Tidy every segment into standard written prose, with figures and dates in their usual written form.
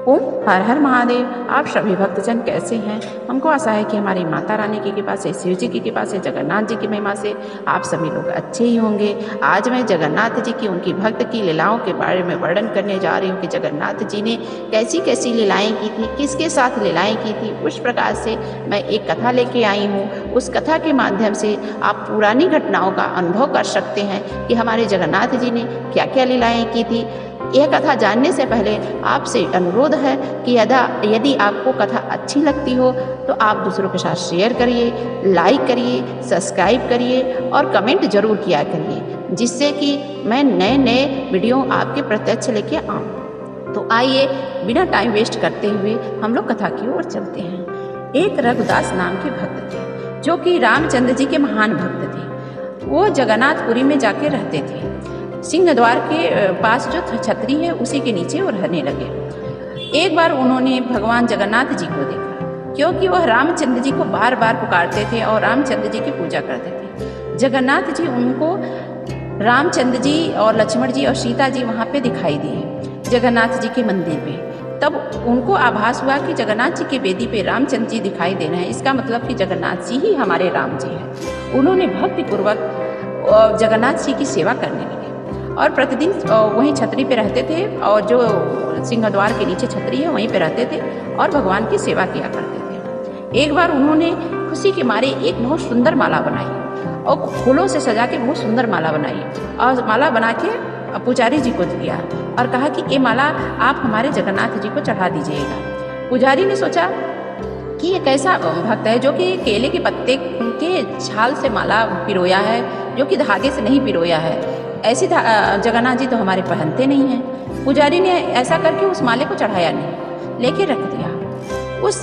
ओम हर हर महादेव। आप सभी भक्तजन कैसे हैं? हमको आशा है कि हमारी माता रानी की कृपा से, शिव जी की कृपा से, जगन्नाथ जी की महिमा से आप सभी लोग अच्छे ही होंगे। आज मैं जगन्नाथ जी की, उनकी भक्त की लीलाओं के बारे में वर्णन करने जा रही हूँ कि जगन्नाथ जी ने कैसी कैसी लीलाएं की थी, किसके साथ लीलाएं की थी। उस प्रकार से मैं एक कथा लेके आई हूँ। उस कथा के माध्यम से आप पुरानी घटनाओं का अनुभव कर सकते हैं कि हमारे जगन्नाथ जी ने क्या क्या लीलाएं की थी। यह कथा जानने से पहले आपसे अनुरोध है कि यदि आपको कथा अच्छी लगती हो तो आप दूसरों के साथ शेयर करिए, लाइक करिए, सब्सक्राइब करिए और कमेंट जरूर किया करिए, जिससे कि मैं नए नए वीडियो आपके प्रत्यक्ष लेके आऊँ। तो आइए बिना टाइम वेस्ट करते हुए हम लोग कथा की ओर चलते हैं। एक रघुदास नाम के भक्त थे जो कि रामचंद्र जी के महान भक्त थे। वो जगन्नाथपुरी में जाके रहते थे। सिंह द्वार के पास जो छतरी है उसी के नीचे वो रहने लगे। एक बार उन्होंने भगवान जगन्नाथ जी को देखा, क्योंकि वह रामचंद्र जी को बार बार पुकारते थे और रामचंद्र जी की पूजा करते थे। जगन्नाथ जी उनको रामचंद्र जी और लक्ष्मण जी और सीता जी वहाँ पे दिखाई दिए जगन्नाथ जी के मंदिर में। तब उनको आभास हुआ कि जगन्नाथ जी की वेदी पे रामचंद्र जी दिखाई दे रहे हैं, इसका मतलब कि जगन्नाथ जी ही हमारे राम जी हैं। उन्होंने भक्तिपूर्वक जगन्नाथ जी की सेवा करने लगे और प्रतिदिन वहीं छतरी पे रहते थे और जो सिंहद्वार के नीचे छतरी है वहीं पे रहते थे और भगवान की सेवा किया करते थे। एक बार उन्होंने खुशी के मारे एक बहुत सुंदर माला बनाई और फूलों से सजा के बहुत सुंदर माला बनाई और माला बना के पुजारी जी को दिया और कहा कि ये माला आप हमारे जगन्नाथ जी को चढ़ा दीजिएगा। पुजारी ने सोचा कि ये कैसा भक्त है जो कि केले के पत्ते के छाल से माला पिरोया है, जो कि धागे से नहीं पिरोया है। ऐसी जगन्नाथ जी तो हमारे पहनते नहीं हैं। पुजारी ने ऐसा करके उस माले को चढ़ाया नहीं, लेके रख दिया। उस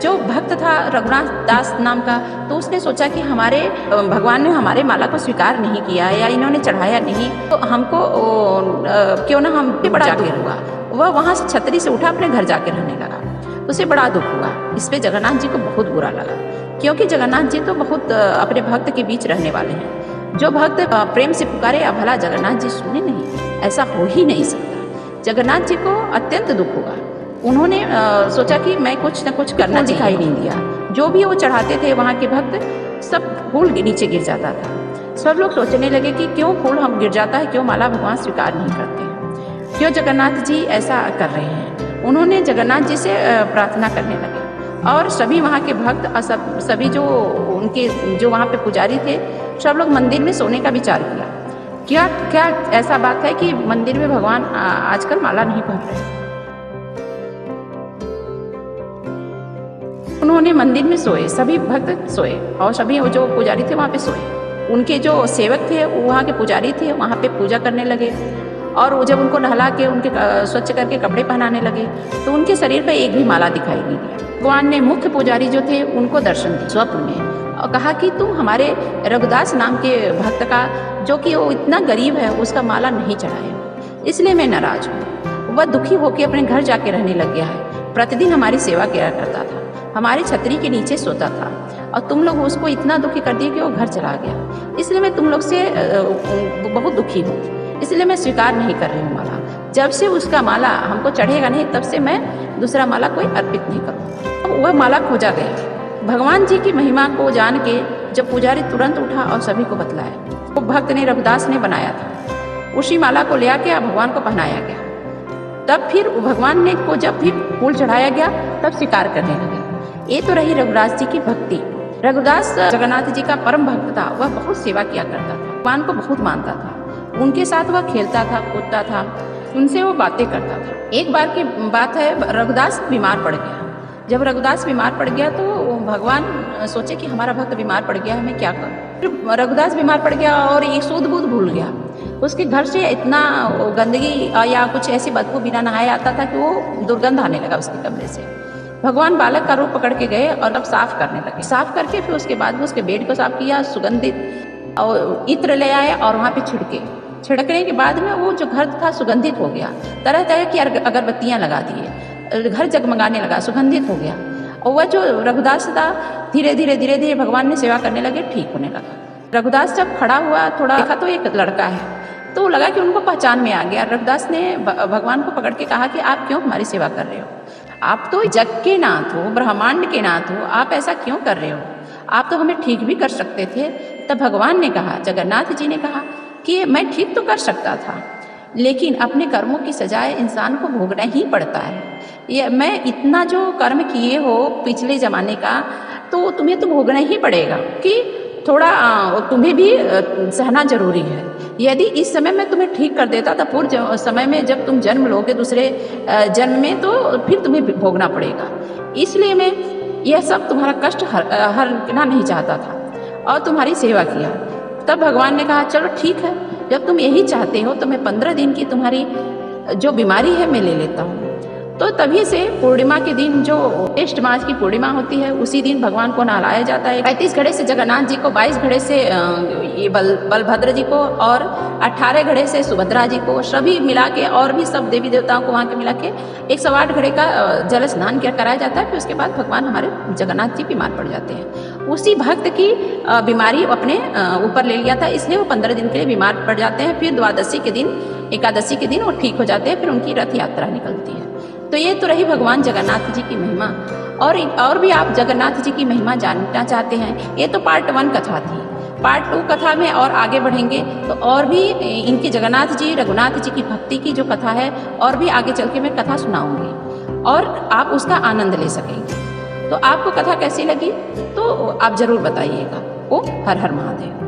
जो भक्त था रघुनाथ दास नाम का, तो उसने सोचा कि हमारे भगवान ने हमारे माला को स्वीकार नहीं किया या इन्होंने चढ़ाया नहीं, तो हमको क्यों ना हम पे बड़ा दुख हुआ। वह वहाँ से छतरी से उठा, अपने घर जाके रहने लगा। उसे बड़ा दुख हुआ। इस पे जगन्नाथ जी को बहुत बुरा लगा, क्योंकि जगन्नाथ जी तो बहुत अपने भक्त के बीच रहने वाले हैं। जो भक्त प्रेम से पुकारे या भला जगन्नाथ जी सुने नहीं, ऐसा हो ही नहीं सकता। जगन्नाथ जी को अत्यंत दुख हुआ। उन्होंने सोचा कि मैं कुछ न कुछ करना दिखाई नहीं दिया। जो भी वो चढ़ाते थे वहाँ के भक्त, सब फूल नीचे गिर जाता था। सब लोग सोचने लगे कि क्यों फूल हम गिर जाता है, क्यों माला भगवान स्वीकार नहीं करते हैं, क्यों जगन्नाथ जी ऐसा कर रहे हैं। उन्होंने जगन्नाथ जी से प्रार्थना करने लगे और सभी वहाँ के भक्त और सभी जो उनके जो वहाँ पे पुजारी थे, सब लोग मंदिर में सोने का विचार किया। क्या क्या ऐसा बात है कि मंदिर में भगवान आजकल माला नहीं पहन रहे। उन्होंने मंदिर में सोए, सभी भक्त सोए और सभी जो पुजारी थे वहाँ पे सोए। उनके जो सेवक थे, वहाँ के पुजारी थे, वहाँ पे पूजा करने लगे और जब उनको नहला के उनके स्वच्छ करके कपड़े पहनाने लगे तो उनके शरीर पर एक भी माला दिखाई नहीं दिया। भगवान ने मुख्य पुजारी जो थे उनको दर्शन दिए स्वप्न में और कहा कि तुम हमारे रघुदास नाम के भक्त का, जो कि वो इतना गरीब है, उसका माला नहीं चढ़ाया, इसलिए मैं नाराज हूँ। वह दुखी होकर अपने घर जाके रहने लग गया है। प्रतिदिन हमारी सेवा किया करता था, हमारी छतरी के नीचे सोता था और तुम लोग उसको इतना दुखी कर दिए कि वो घर चला गया। इसलिए मैं तुम लोग से बहुत दुखी हूँ, इसलिए मैं स्वीकार नहीं कर रही हूँ माला। जब से उसका माला हमको चढ़ेगा नहीं, तब से मैं दूसरा माला कोई अर्पित नहीं करूँगा। वह माला खोजा गया। भगवान जी की महिमा को जान के जब पुजारी तुरंत उठा और सभी को बतलाया, वो भक्त ने रघुदास ने बनाया था, उसी माला को ले आके भगवान को पहनाया गया। तब फिर भगवान ने को जब भी फूल चढ़ाया गया तब स्वीकार करने लगे। ये तो रही रघुदास जी की भक्ति। रघुदास जगन्नाथ जी का परम भक्त था। वह बहुत सेवा किया करता था, भगवान को बहुत मानता था। उनके साथ वह खेलता था, कूदता था, उनसे वो बातें करता था। एक बार की बात है, रघुदास बीमार पड़ गया। जब रघुदास बीमार पड़ गया तो भगवान सोचे कि हमारा भक्त बीमार पड़ गया है, मैं क्या करूं। रघुदास बीमार पड़ गया और ये सूद बूद भूल गया। उसके घर से इतना गंदगी या कुछ ऐसी बदबू बिना नहाए आता था कि वो दुर्गंध आने लगा उसके कमरे से। भगवान बालक का रूप पकड़ के गए और अब साफ करने लगे। साफ करके फिर उसके बाद में उसके बेड को साफ किया, सुगंधित और इत्र ले आए और वहाँ पे छिड़कने के बाद में वो जो घर था सुगंधित हो गया। तरह तरह की अगरबत्तियाँ लगा दिए, घर जगमगाने लगा, सुगंधित हो गया। और वह जो रघुदास था, धीरे धीरे भगवान ने सेवा करने लगे, ठीक होने लगा। रघुदास जब खड़ा हुआ, थोड़ा देखा तो एक लड़का है, तो लगा कि उनको पहचान में आ गया। रघुदास ने भगवान को पकड़ के कहा कि आप क्यों हमारी सेवा कर रहे हो। आप तो जग के नाथ हो, ब्रह्मांड के नाथ हो, आप ऐसा क्यों कर रहे हो? आप तो हमें ठीक भी कर सकते थे। तब भगवान ने कहा, जगन्नाथ जी ने कहा कि मैं ठीक तो कर सकता था, लेकिन अपने कर्मों की सजाए इंसान को भोगना ही पड़ता है। ये मैं इतना जो कर्म किए हो पिछले ज़माने का, तो तुम्हें तो भोगना ही पड़ेगा कि थोड़ा तुम्हें भी सहना जरूरी है। यदि इस समय में तुम्हें ठीक कर देता तो पूर्व समय में जब तुम जन्म लोगे दूसरे जन्म में, तो फिर तुम्हें भोगना पड़ेगा। इसलिए मैं यह सब तुम्हारा कष्ट हरना नहीं चाहता था और तुम्हारी सेवा किया। तब भगवान ने कहा, चलो ठीक है, जब तुम यही चाहते हो तो मैं 15 दिन की तुम्हारी जो बीमारी है मैं ले लेता हूँ। तो तभी से पूर्णिमा के दिन, जो ज्येष्ठ मास की पूर्णिमा होती है, उसी दिन भगवान को नहलाया जाता है। 35 घड़े से जगन्नाथ जी को, 22 घड़े से ये बलभद्र जी को और 18 घड़े से सुभद्रा जी को, सभी मिला के और भी सब देवी देवताओं को वहाँ के मिला के 108 घड़े का जल स्नान कराया जाता है। फिर उसके बाद भगवान हमारे जगन्नाथ जी बीमार पड़ जाते हैं। उसी भक्त की बीमारी अपने ऊपर ले लिया था, इसलिए वो 15 दिन के लिए बीमार पड़ जाते हैं। फिर द्वादशी के दिन, एकादशी के दिन वो ठीक हो जाते हैं। फिर उनकी रथ यात्रा निकलती है। तो ये तो रही भगवान जगन्नाथ जी की महिमा। और भी आप जगन्नाथ जी की महिमा जानना चाहते हैं, ये तो पार्ट 1 कथा थी। पार्ट 2 कथा में और आगे बढ़ेंगे तो और भी इनके जगन्नाथ जी, रघुनाथ जी की भक्ति की जो कथा है, और भी आगे चल के मैं कथा सुनाऊंगी और आप उसका आनंद ले सकेंगे। तो आपको कथा कैसी लगी तो आप जरूर बताइएगा। ओम हर हर महादेव।